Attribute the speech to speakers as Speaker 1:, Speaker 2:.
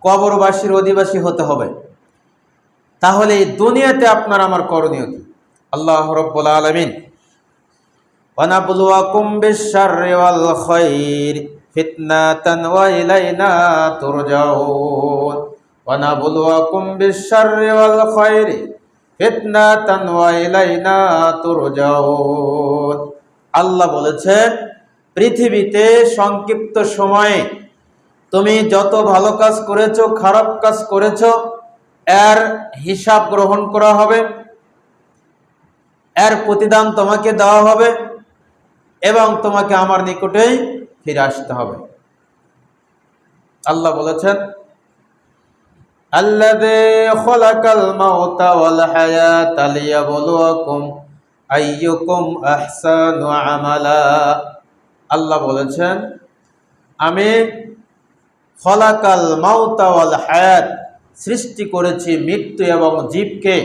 Speaker 1: কবরবাসীর অধিবাসী হতে হবে। তাহলে এই দুনিয়াতে আপনার আমার করণীয় কি? আল্লাহ রাব্বুল আলামিন ওয়ানাবলুয়াকুম বিশ-শাররি ওয়াল খাইর ফিতনাতান ওয়া ইলাইনা তুরজাউন। ওয়ানাবলুয়াকুম বিশ-শাররি ওয়াল খাইর ফিতনাতান ওয়া ইলাইনা তুরজাউন। আল্লাহ বলেছেন, পৃথিবীতে সংক্ষিপ্ত সময়ে তুমি যত ভালো কাজ করেছো, খারাপ কাজ করেছো, এর হিসাব গ্রহণ করা হবে, এর প্রতিদান তোমাকে দেওয়া হবে এবং তোমাকে আমার নিকটেই ফিরে আসতে হবে। আল্লাহ বলেছেন, আল্লাযী খালাকাল মাউতা ওয়াল হায়াতা লিয়াবলুয়াকুম আইয়ুকুম আহসানু আমালা। আল্লাহ বলেছেন, আমি খালাকাল মাউতা ওয়াল হায়াত, সৃষ্টি করেছি মৃত্যু এবং জীবকে